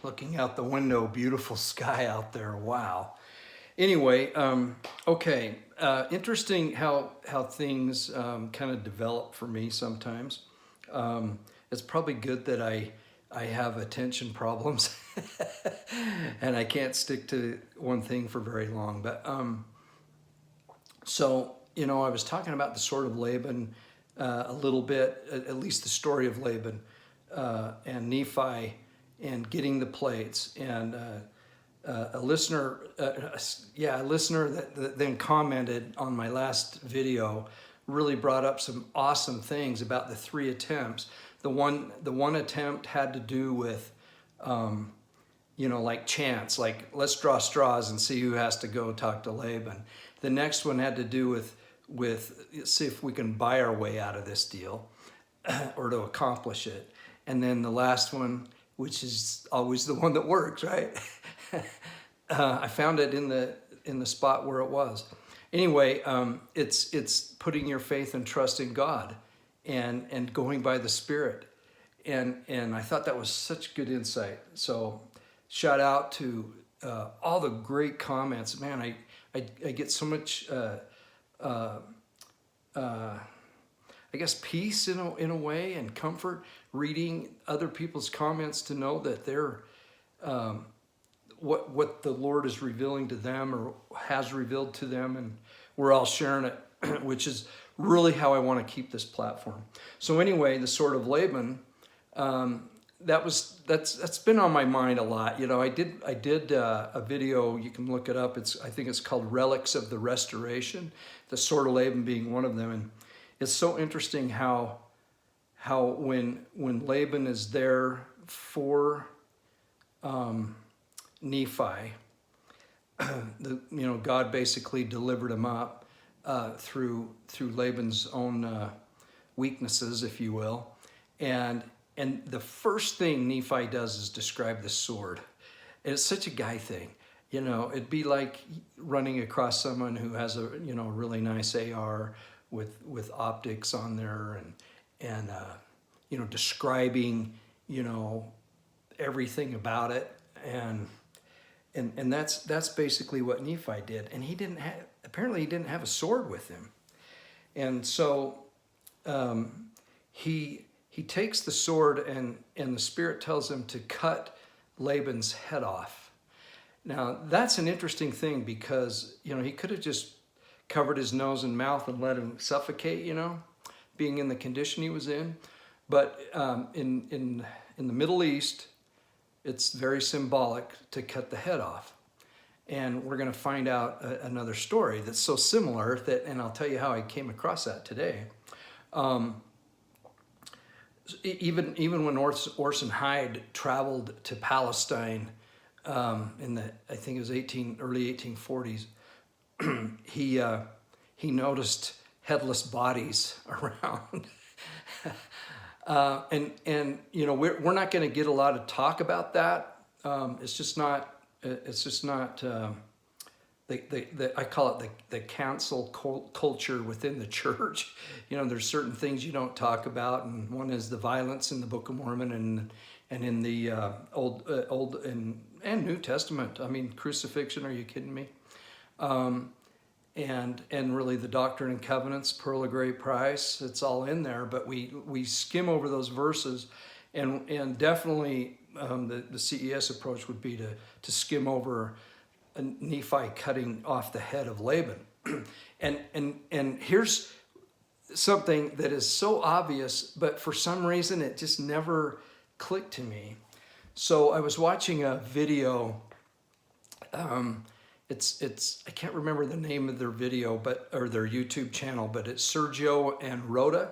Looking out the window, beautiful sky out there. Wow. Anyway, okay. Interesting how things kind of develop for me sometimes. It's probably good that I have attention problems and I can't stick to one thing for very long. But so, I was talking about the sword of Laban a little bit, at least the story of Laban and Nephi and getting the plates. And a listener that then commented on my last video really brought up some awesome things about the three attempts. The one attempt had to do with, like chance, like let's draw straws and see who has to go talk to Laban. The next one had to do with see if we can buy our way out of this deal or to accomplish it. And then the last one, which is always the one that works, right? I found it in the spot where it was. Anyway, it's putting your faith and trust in God and going by the Spirit. And I thought that was such good insight. So shout out to all the great comments. Man, I get so much, I guess, peace in a way and comfort reading other people's comments to know that they're, what the Lord is revealing to them or has revealed to them, and we're all sharing it, which is really how I want to keep this platform. So anyway, the sword of Laban, that's been on my mind a lot. I did a video, you can look it up. I think it's called Relics of the Restoration, the sword of Laban being one of them. And it's so interesting how when Laban is there for Nephi, God basically delivered him up through Laban's own weaknesses, if you will, and the first thing Nephi does is describe the sword. And it's such a guy thing, It'd be like running across someone who has a really nice AR with optics on there and describing everything about it and that's basically what Nephi did. And he didn't have a sword with him, and so he takes the sword and the Spirit tells him to cut Laban's head off. Now that's an interesting thing because he could have just covered his nose and mouth and let him suffocate, being in the condition he was in. But in the Middle East, it's very symbolic to cut the head off. And we're going to find out another story that's so similar and I'll tell you how I came across that today. Even when Orson Hyde traveled to Palestine I think it was early 1840s, he noticed headless bodies around. We're not going to get a lot of talk about that. It's just not. I call it the cancel culture within the church. There's certain things you don't talk about, and one is the violence in the Book of Mormon and in the Old and New Testament. I mean, crucifixion. Are you kidding me? And really the Doctrine and Covenants, Pearl of Great Price, it's all in there, but we skim over those verses, and definitely the CES approach would be to skim over Nephi cutting off the head of Laban. and here's something that is so obvious, but for some reason it just never clicked to me. So I was watching a video. It's I can't remember the name of their video, or their YouTube channel, but it's Sergio and Rhoda.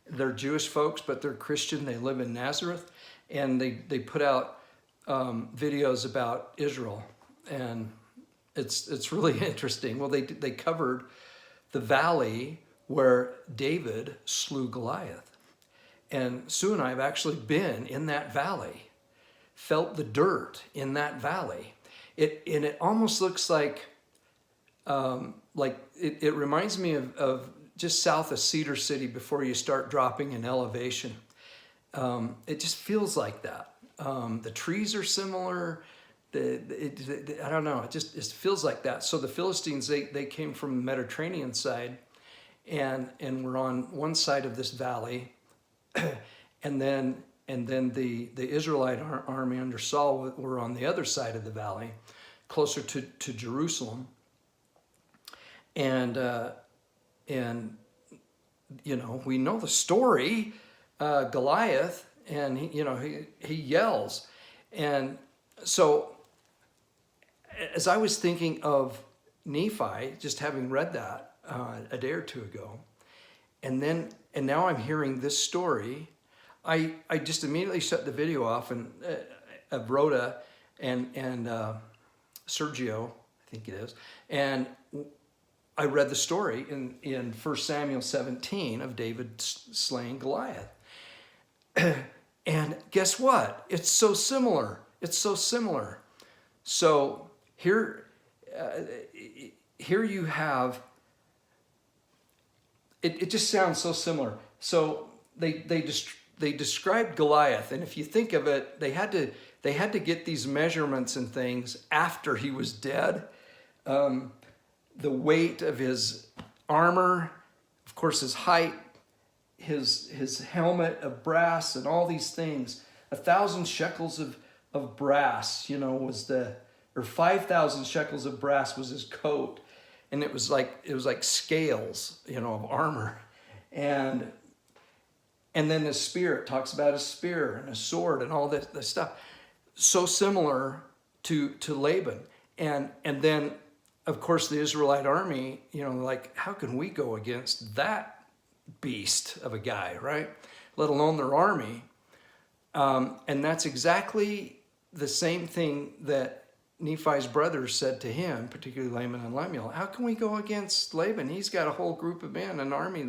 They're Jewish folks, but they're Christian. They live in Nazareth, and they put out videos about Israel, and it's really interesting. Well, they covered the valley where David slew Goliath, and Sue and I have actually been in that valley, felt the dirt in that valley. It almost looks like it reminds me of just south of Cedar City before you start dropping in elevation. It just feels like that. The trees are similar. I don't know. It feels like that. So the Philistines, they came from the Mediterranean side, and were on one side of this valley, and then the Israelite army under Saul were on the other side of the valley, closer to Jerusalem. And you know, we know the story, Goliath, and he yells. And so as I was thinking of Nephi, just having read that a day or two ago, and now I'm hearing this story, I just immediately shut the video off, and of Rhoda and Sergio, I think it is, and I read the story in 1 Samuel 17 of David slaying Goliath. And guess what? It's so similar. It's so similar. So here you have, it just sounds so similar. So they described Goliath, and if you think of it, they had to get these measurements and things after he was dead. The weight of his armor, of course, his height, his helmet of brass, and all these things. 1,000 shekels of brass, or 5,000 shekels of brass was his coat, and it was like scales, of armor, and then the spear. It talks about a spear and a sword and all this stuff, so similar to Laban, and then, of course, the Israelite army, like, how can we go against that beast of a guy, right? Let alone their army. And that's exactly the same thing that Nephi's brothers said to him, particularly Laman and Lemuel. How can we go against Laban? He's got a whole group of men, an army,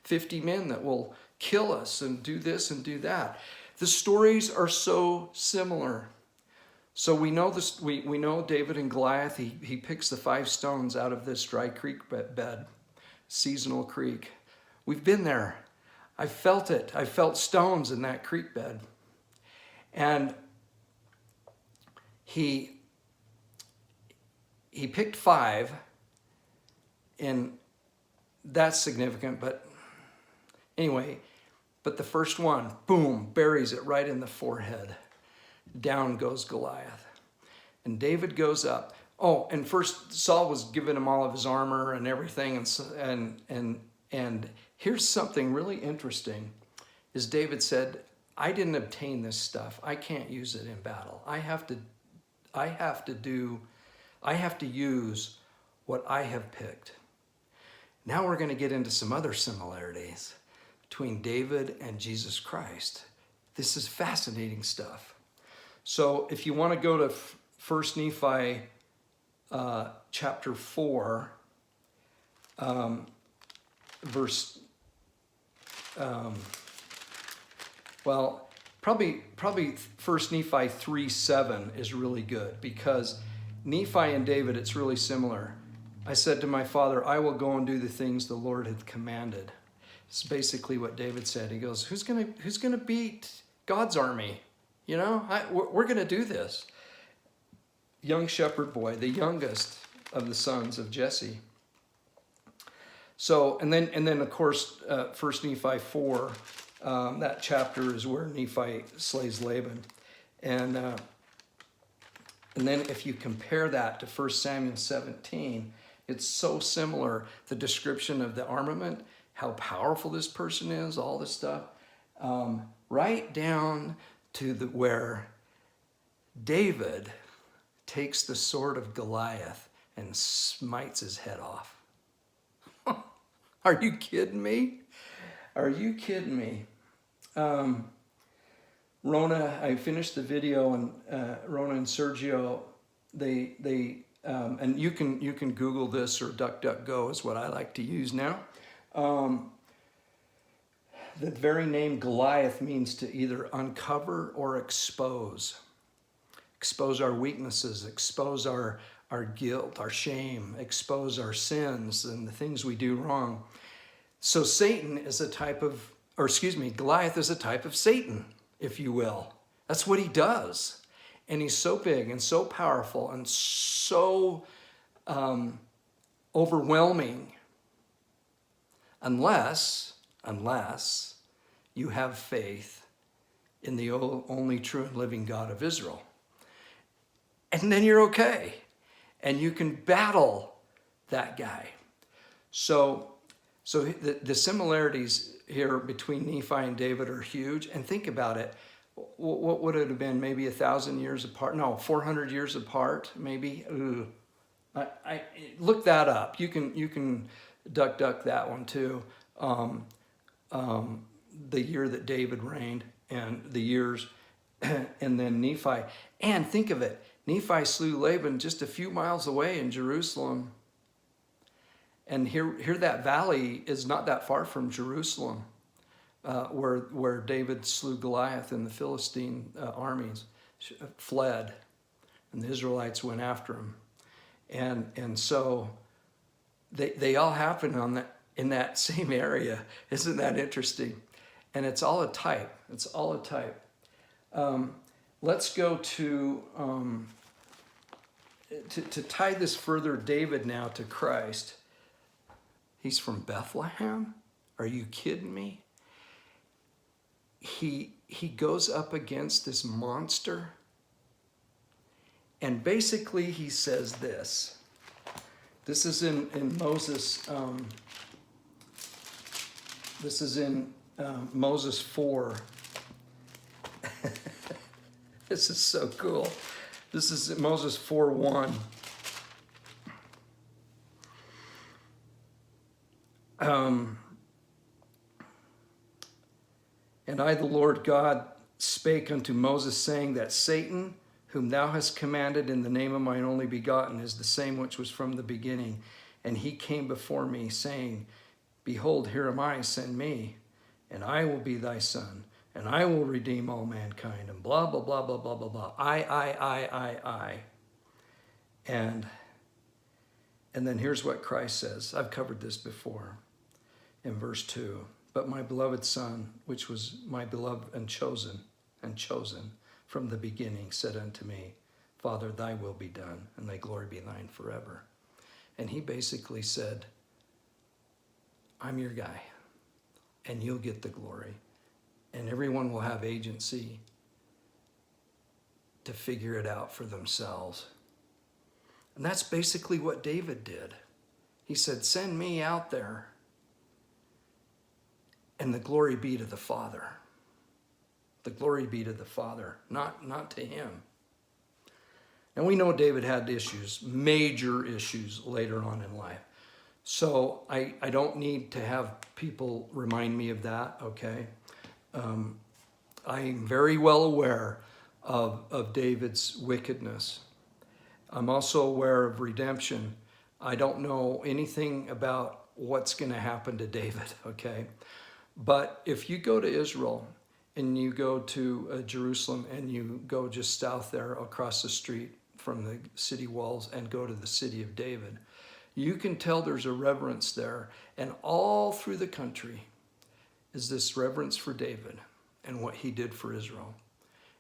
50 men that will kill us and do this and do that. The stories are so similar. So we know this. We know David and Goliath. He picks the 5 stones out of this dry creek bed, seasonal creek. We've been there. I felt it. I felt stones in that creek bed. And he picked 5, and that's significant. But anyway, but the first one, boom, buries it right in the forehead. Down goes Goliath. And David goes up. Oh, and first Saul was giving him all of his armor and everything. And here's something really interesting, is David said, I didn't obtain this stuff. I can't use it in battle. I have to use what I have picked. Now we're going to get into some other similarities between David and Jesus Christ. This is fascinating stuff. So if you want to go to 1 Nephi chapter 4, verse, probably 1 Nephi 3:7 is really good, because Nephi and David, it's really similar. I said to my father, I will go and do the things the Lord hath commanded. It's basically what David said. He goes, who's gonna beat God's army? We're going to do this. Young shepherd boy, the youngest of the sons of Jesse. So, and then of course, 1 Nephi 4, that chapter is where Nephi slays Laban. And then if you compare that to 1 Samuel 17, it's so similar. The description of the armament, how powerful this person is, all this stuff, right down to where David takes the sword of Goliath and smites his head off. Are you kidding me? Are you kidding me? Rona, I finished the video, and Rona and Sergio, they and you can Google this, or DuckDuckGo is what I like to use now. The very name Goliath means to either uncover or expose. Expose our weaknesses, expose our guilt, our shame, expose our sins and the things we do wrong. So Goliath is a type of Satan, if you will. That's what he does. And he's so big and so powerful and so overwhelming unless you have faith in the only true and living God of Israel. And then you're okay. And you can battle that guy. So the similarities here between Nephi and David are huge. And think about it. What would it have been? Maybe 1,000 years apart? No, 400 years apart, maybe. I look that up. You can duck that one too. The year that David reigned and the years, and then Nephi. And think of it. Nephi slew Laban just a few miles away in Jerusalem. And here that valley is not that far from Jerusalem, where David slew Goliath and the Philistine armies fled, and the Israelites went after him. And so they all happen in that same area. Isn't that interesting? And it's all a type. It's all a type. Let's go to tie this further, David now to Christ. He's from Bethlehem? Are you kidding me? He goes up against this monster. And basically he says this. This is in Moses. This is in Moses 4. This is so cool. This is Moses 4:1. And I, the Lord God, spake unto Moses, saying that Satan, whom thou hast commanded in the name of mine only begotten, is the same which was from the beginning. And he came before me, saying, Behold, here am I, send me, and I will be thy son, and I will redeem all mankind, and blah, blah, blah, blah, blah, blah, blah. I. And then here's what Christ says. I've covered this before in verse 2. But my beloved son, which was my beloved and chosen from the beginning, said unto me, Father, thy will be done, and thy glory be thine forever. And he basically said, I'm your guy, and you'll get the glory. And everyone will have agency to figure it out for themselves. And that's basically what David did. He said, send me out there, and the glory be to the Father. The glory be to the Father, not to him. And we know David had issues, major issues later on in life. So I don't need to have people remind me of that, okay? I'm very well aware of David's wickedness. I'm also aware of redemption. I don't know anything about what's going to happen to David, okay? But if you go to Israel and you go to Jerusalem and you go just south there across the street from the city walls and go to the city of David, you can tell there's a reverence there. And all through the country is this reverence for David and what he did for Israel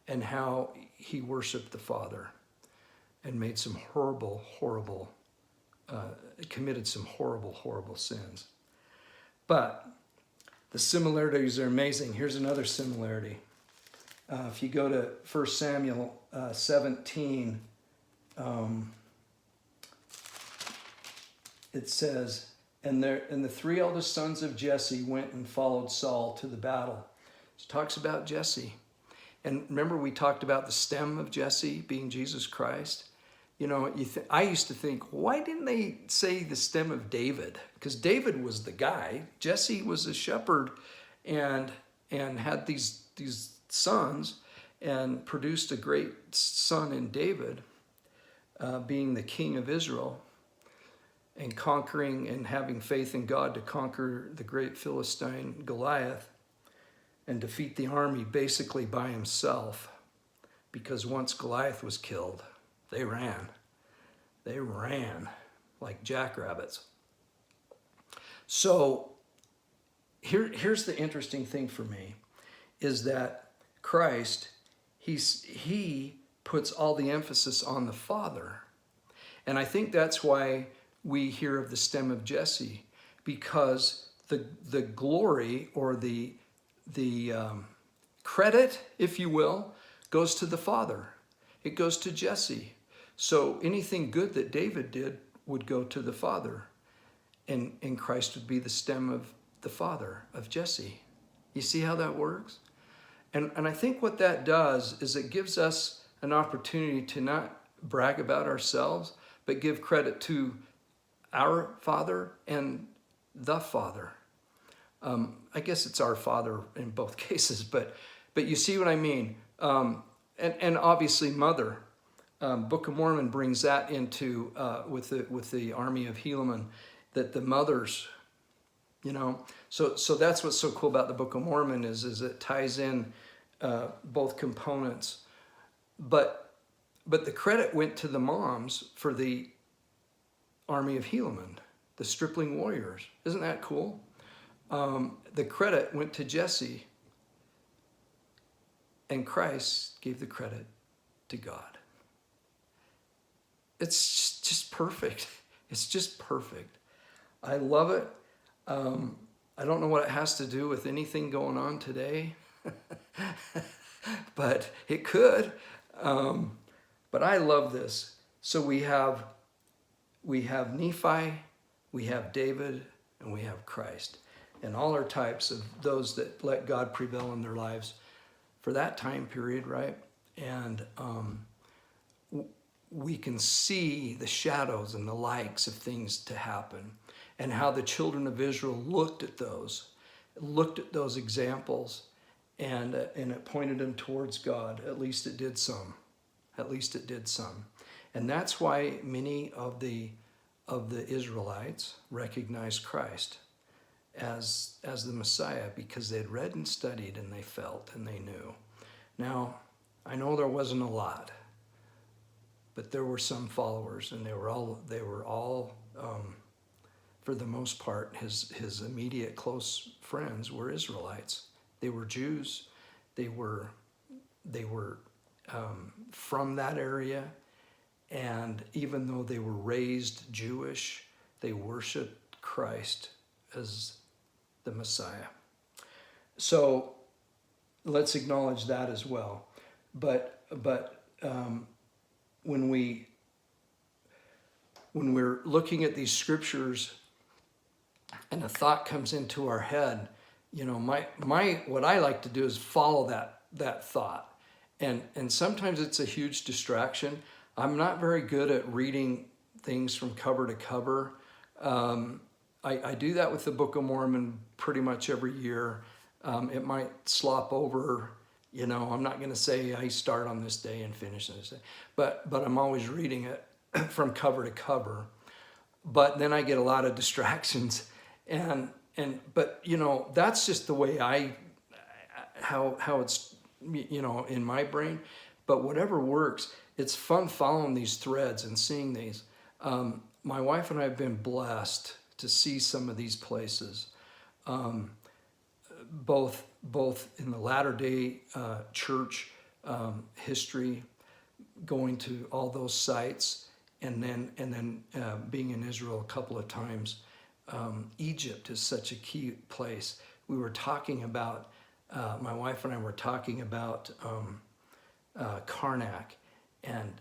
and how he worshiped the Father and made some committed some horrible sins. But the similarities are amazing. Here's another similarity. If you go to 1 Samuel 17, it says, and the three eldest sons of Jesse went and followed Saul to the battle. It talks about Jesse. And remember we talked about the stem of Jesse being Jesus Christ? You know, I used to think, why didn't they say the stem of David? Because David was the guy. Jesse was a shepherd and had these sons and produced a great son in David, being the king of Israel and conquering and having faith in God to conquer the great Philistine Goliath and defeat the army basically by himself. Because once Goliath was killed, they ran. They ran like jackrabbits. So here's the interesting thing for me, is that Christ, he puts all the emphasis on the father. And I think that's why we hear of the stem of Jesse, because the glory or the credit, if you will, goes to the father. It goes to Jesse. So anything good that David did would go to the father. And Christ would be the stem of the father, of Jesse. You see how that works? And I think what that does is it gives us an opportunity to not brag about ourselves, but give credit to our Father and the Father. I guess it's our Father in both cases, but you see what I mean. And obviously Mother. Book of Mormon brings that into with the army of Helaman, that the mothers, you know. So that's what's so cool about the Book of Mormon is it ties in both components. But the credit went to the moms for the army of Helaman, the stripling warriors. Isn't that cool? The credit went to Jesse, and Christ gave the credit to God. It's just perfect. It's just perfect. I love it. I don't know what it has to do with anything going on today, but it could. But I love this. So we have Nephi, we have David, and we have Christ. And all are types of those that let God prevail in their lives for that time period, right? And we can see the shadows and the likes of things to happen, and how the children of Israel looked at those examples, and it pointed them towards God. At least it did some. At least it did some. And that's why many of the Israelites recognized Christ as the Messiah, because they'd read and studied and they felt and they knew. Now, I know there wasn't a lot, but there were some followers, and they were all for the most part, his immediate close friends were Israelites. They were Jews. They were from that area, and even though they were raised Jewish, they worshiped Christ as the Messiah. So let's acknowledge that as well. But when we're looking at these scriptures and a thought comes into our head, you know, what I like to do is follow that thought. And sometimes it's a huge distraction. I'm not very good at reading things from cover to cover. I do that with the Book of Mormon pretty much every year. It might slop over, you know. I'm not going to say I start on this day and finish on this day, but I'm always reading it from cover to cover. But then I get a lot of distractions, but you know, that's just the way how it's, you know, in my brain. But whatever works, it's fun following these threads and seeing these. My wife and I have been blessed to see some of these places, both in the Latter-day Church history, going to all those sites, and then being in Israel a couple of times. Egypt is such a key place. We were talking about, my wife and I were talking about Karnak and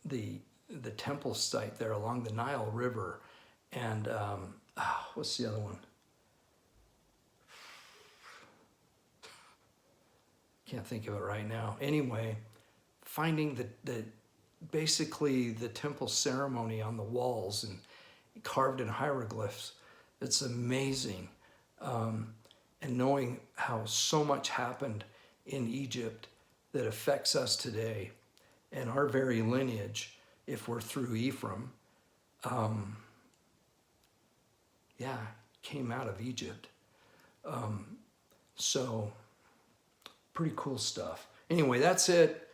the temple site there along the Nile River, and what's the other one? Can't think of it right now. Anyway, finding basically the temple ceremony on the walls and carved in hieroglyphs. It's amazing. And knowing how so much happened in Egypt that affects us today, and our very lineage, if we're through Ephraim, came out of Egypt. So pretty cool stuff. Anyway, that's it.